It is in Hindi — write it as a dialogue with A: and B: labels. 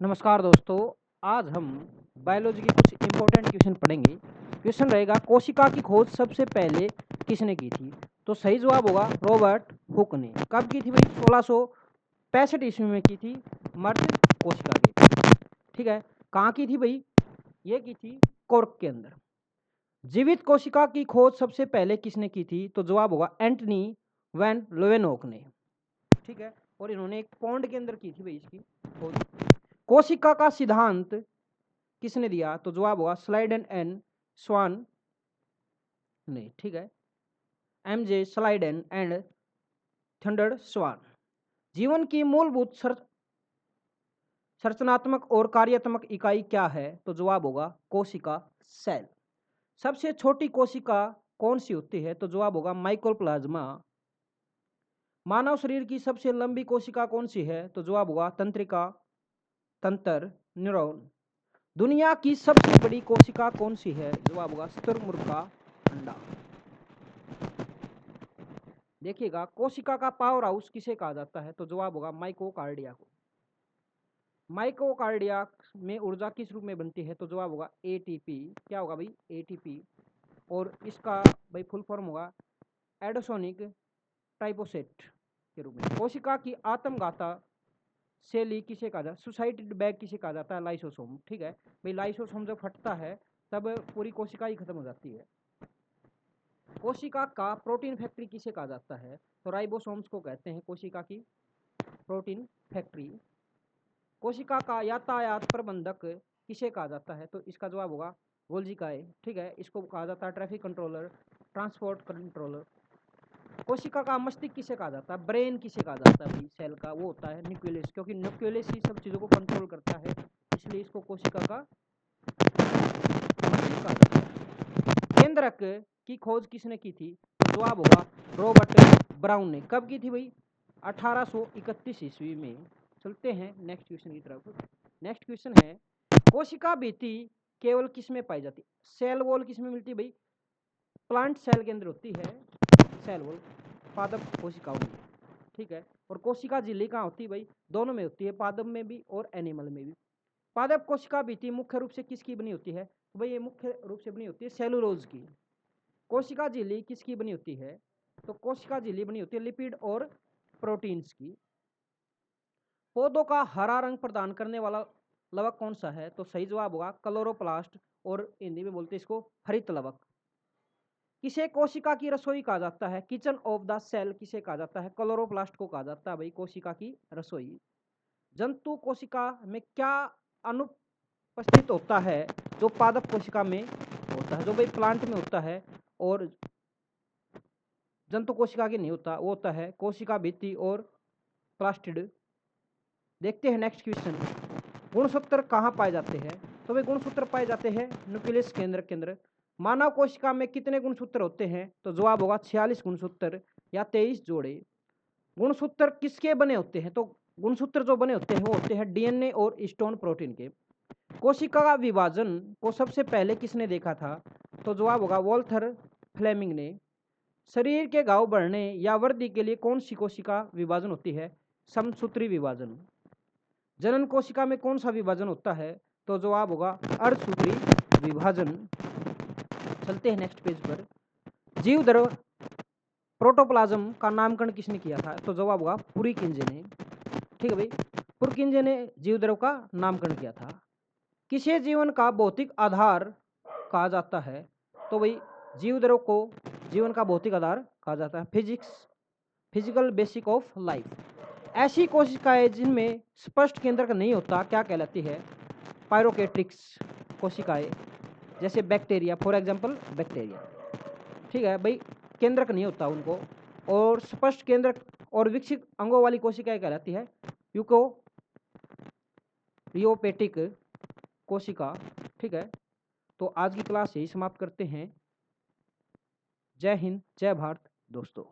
A: नमस्कार दोस्तों, आज हम बायोलॉजी के कुछ इम्पोर्टेंट क्वेश्चन पढ़ेंगे। क्वेश्चन रहेगा कोशिका की खोज सबसे पहले किसने की थी? तो सही जवाब होगा रॉबर्ट हुक ने। कब की थी भाई? 1665 ईस्वी में की थी मर्द कोशिका के। ठीक है, कहाँ की थी भाई? ये की थी कॉर्क के अंदर। जीवित कोशिका की खोज सबसे पहले किसने की थी? तो जवाब होगा एंटनी वैन लोवेनोक ने। ठीक है, और इन्होंने एक पॉन्ड के अंदर की थी भाई इसकी खोज। कोशिका का सिद्धांत किसने दिया? तो जवाब होगा स्लाइडन एंड स्वान ने। ठीक है, एमजे स्लाइडन एंड थंडर स्वान। जीवन की मूलभूत संरचनात्मक और कार्यात्मक इकाई क्या है? तो जवाब होगा कोशिका सेल। सबसे छोटी कोशिका कौन सी होती है? तो जवाब होगा माइकोप्लाज्मा। मानव शरीर की सबसे लंबी कोशिका कौन सी है? तो जवाब होगा तंत्रिका तंत्र न्यूरॉन। दुनिया की सबसे बड़ी कोशिका कौन सी है? जवाब होगा शुतुरमुर्ग का अंडा। देखिएगा, कोशिका का पावर हाउस किसे कहा जाता है? तो जवाब होगा माइकोकार्डिया को। माइकोकार्डिया में ऊर्जा किस रूप में बनती है? तो जवाब होगा एटीपी। क्या होगा भाई? एटीपी। और इसका भाई फुल फॉर्म होगा एडोसोनिक ट्राइफोसेट के रूप में। कोशिका की आत्मघाता सेली किसे कहा जाता है? सुसाइडेड बैग किसे कहा जाता है? लाइसोसोम। ठीक है भाई, लाइसोसोम जब फटता है तब पूरी कोशिका ही खत्म हो जाती है। कोशिका का प्रोटीन फैक्ट्री किसे कहा जाता है? तो राइबोसोम्स को कहते हैं कोशिका की प्रोटीन फैक्ट्री। कोशिका का यातायात प्रबंधक किसे कहा जाता है? तो इसका जवाब होगा गोल्जी का है। ठीक है, इसको कहा जाता है ट्रैफिक कंट्रोलर, ट्रांसपोर्ट कंट्रोलर। कोशिका का मस्तिष्क किसे कहा जाता है? ब्रेन किसे कहा जाता है भाई? सेल का वो होता है न्यूक्लियस, क्योंकि न्यूक्लियस ही सब चीज़ों को कंट्रोल करता है, इसलिए इसको कोशिका का मस्तिष्क कहा जाता है। केंद्रक की खोज किसने की थी? तो जवाब होगा रॉबर्ट ब्राउन ने। कब की थी भाई? 1831 ईस्वी में। चलते हैं नेक्स्ट क्वेश्चन की तरफ। नेक्स्ट क्वेश्चन है कोशिका भित्ति केवल किस में पाई जाती है? सेल वॉल किस में मिलती है भाई? प्लांट सेल के अंदर होती है सेल वॉल, पादप कोशिकाओं में। ठीक है, और कोशिका झिल्ली कहाँ होती है भाई? दोनों में होती है, पादप में भी और एनिमल में भी। पादप कोशिका भित्ति मुख्य रूप से किसकी बनी होती है? तो भाई ये मुख्य रूप से बनी होती है सेलुलोज की। कोशिका झिल्ली किसकी बनी होती है? तो कोशिका झिल्ली बनी होती है लिपिड और प्रोटीन्स की। पौधों का हरा रंग प्रदान करने वाला लवक कौन सा है? तो सही जवाब होगा क्लोरोप्लास्ट, और हिंदी में बोलते हैं इसको हरित लवक। किसे कोशिका की रसोई कहा जाता है? किचन ऑफ द सेल किसे कहा जाता है? क्लोरोप्लास्ट को कहा जाता है भाई कोशिका की रसोई। जंतु कोशिका में क्या अनुपस्थित होता है जो पादप कोशिका में होता है? जो भाई प्लांट में होता है और जंतु कोशिका की नहीं होता, वो होता है कोशिका भित्ति और प्लास्टिड। देखते हैं नेक्स्ट क्वेश्चन। गुणसूत्र कहाँ पाए जाते हैं? तो वे गुणसूत्र पाए जाते हैं न्यूक्लियस केंद्र के अंदर। मानव कोशिका में कितने गुणसूत्र होते हैं? तो जवाब होगा 46 गुणसूत्र या 23 जोड़े। गुणसूत्र किसके बने होते हैं? तो गुणसूत्र जो बने होते हैं वो होते हैं डीएनए और स्टोन प्रोटीन के। कोशिका का विभाजन को सबसे पहले किसने देखा था? तो जवाब होगा वॉल्थर फ्लेमिंग ने। शरीर के घाव बढ़ने या वृद्धि के लिए कौन सी कोशिका विभाजन होती है? समसूत्री विभाजन। जनन कोशिका में कौन सा विभाजन होता है? तो जवाब होगा अर्धसूत्री विभाजन। चलते हैं नेक्स्ट पेज पर। जीव द्रव प्रोटोप्लाज्म का नामकरण किसने किया था? तो जवाब होगा पुरकिंजे ने। ठीक है भाई, पुरकिंजे ने जीव द्रव का नामकरण किया था। किसे जीवन का भौतिक आधार कहा जाता है? तो भाई जीव द्रव को जीवन का भौतिक आधार कहा जाता है, फिजिकल बेसिक ऑफ लाइफ। ऐसी कोशिकाएं जिनमें स्पष्ट केंद्रक नहीं होता क्या कहलाती है? पायरोकेट्रिक्स कोशिकाएं, जैसे बैक्टीरिया, फॉर एग्जांपल बैक्टीरिया। ठीक है भाई, केंद्रक नहीं होता उनको, और स्पष्ट केंद्रक और विकसित अंगों वाली कोशिकाएं कहलाती है यूकोरियोपेटिक कोशिका। ठीक है, तो आज की क्लास यही समाप्त करते हैं। जय हिंद, जय भारत दोस्तों।